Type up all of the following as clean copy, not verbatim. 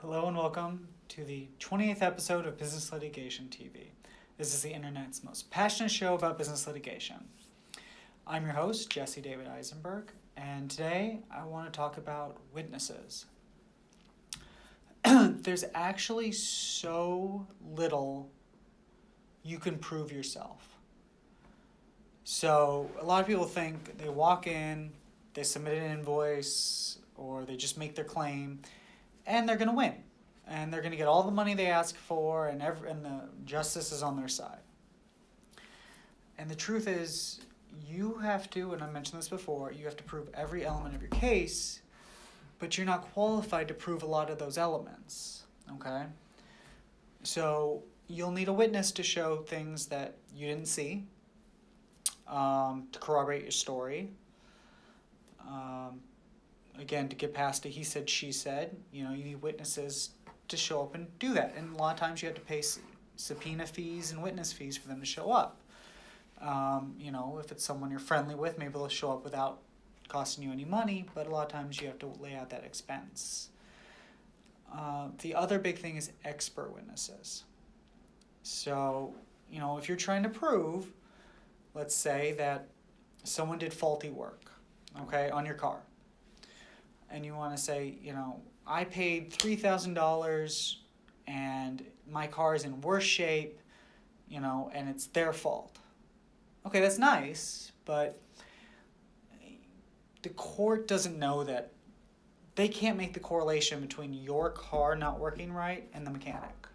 Hello and welcome to the 28th episode of Business Litigation TV. This is the internet's most passionate show about business litigation. I'm your host, Jesse David Eisenberg, and today I want to talk about witnesses. There's actually so little you can prove yourself. So a lot of people think they walk in, they submit an invoice, or they just make their claim, and they're going to win. And they're going to get all the money they ask for, and the justice is on their side. And the truth is, you have to, and I mentioned this before, you have to prove every element of your case, but you're not qualified to prove a lot of those elements, okay? So you'll need a witness to show things that you didn't see, to corroborate your story. Again, to get past a he said, she said, you need witnesses to show up and do that. And a lot of times you have to pay subpoena fees and witness fees for them to show up. If it's someone you're friendly with, maybe they'll show up without costing you any money, but a lot of times you have to lay out that expense. The other big thing is expert witnesses. So, if you're trying to prove, let's say that someone did faulty work, okay, on your car. And you want to say, I paid $3,000 and my car is in worse shape, and it's their fault. Okay, that's nice, but the court doesn't know that. They can't make the correlation between your car not working right and the mechanic,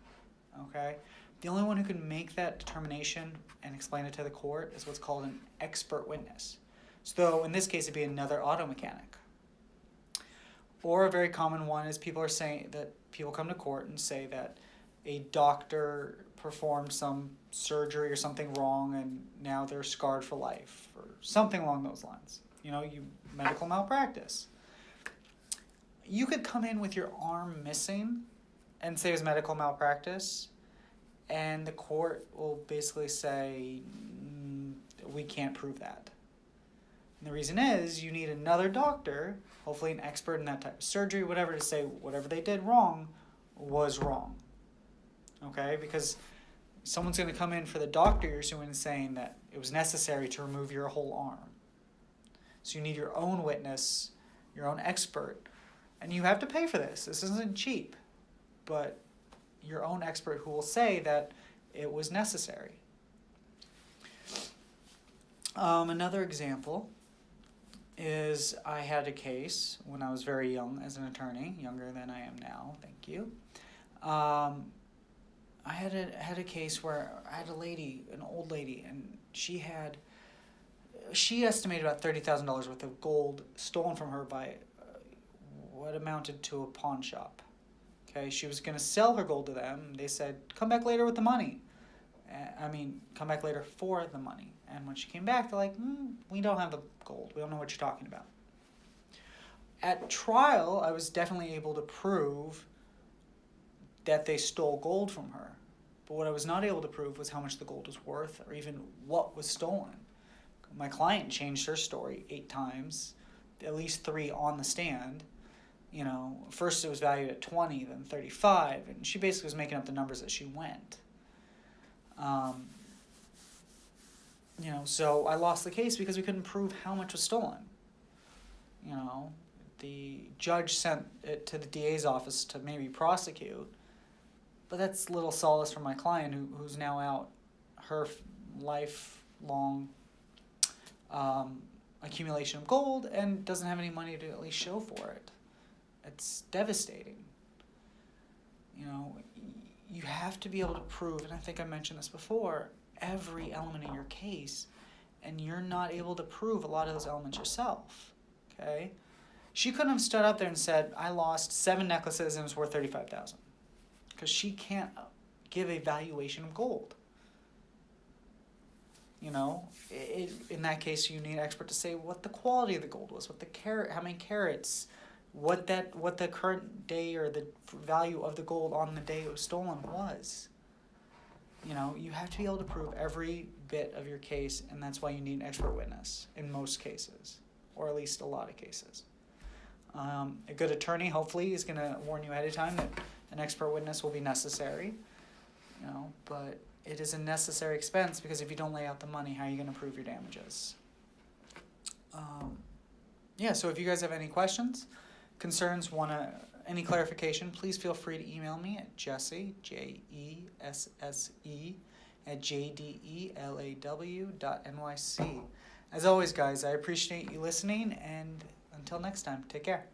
okay? The only one who can make that determination and explain it to the court is what's called an expert witness. So in this case, it'd be another auto mechanic. Or a very common one is people come to court and say that a doctor performed some surgery or something wrong and now they're scarred for life or something along those lines. Medical malpractice. You could come in with your arm missing and say it was medical malpractice, and the court will basically say, we can't prove that. And the reason is you need another doctor, hopefully an expert in that type of surgery, whatever, to say whatever they did wrong was wrong. Okay? Because someone's going to come in for the doctor you're suing saying that it was necessary to remove your whole arm. So you need your own witness, your own expert. And you have to pay for this. This isn't cheap. But your own expert who will say that it was necessary. Another example is I had a case when I was very young as an attorney, younger than I am now, thank you. I had a case where I had an old lady, and she estimated about $30,000 worth of gold stolen from her by what amounted to a pawn shop. Okay, she was going to sell her gold to them. They said, come back later with the money. Come back later for the money. And when she came back, they're like, we don't have the gold. We don't know what you're talking about. At trial, I was definitely able to prove that they stole gold from her. But what I was not able to prove was how much the gold was worth or even what was stolen. My client changed her story 8 times, at least 3 on the stand. First it was valued at 20, then 35, and she basically was making up the numbers as she went. So I lost the case because we couldn't prove how much was stolen. The judge sent it to the DA's office to maybe prosecute, but that's little solace for my client who's now out her lifelong accumulation of gold and doesn't have any money to at least show for it. It's devastating. You have to be able to prove, and I think I mentioned this before, every element in your case, and you're not able to prove a lot of those elements yourself, okay? She couldn't have stood up there and said, I lost 7 necklaces and it was worth $35,000, because she can't give a valuation of gold. In that case, you need an expert to say what the quality of the gold was, how many carats, what the current day or the value of the gold on the day it was stolen was. You have to be able to prove every bit of your case, and that's why you need an expert witness in most cases, or at least a lot of cases. A good attorney, hopefully, is going to warn you ahead of time that an expert witness will be necessary, but it is a necessary expense because if you don't lay out the money, how are you going to prove your damages? So if you guys have any questions, concerns, any clarification, please feel free to email me at Jesse, JESSE, at jdelaw.nyc. As always, guys, I appreciate you listening, and until next time, take care.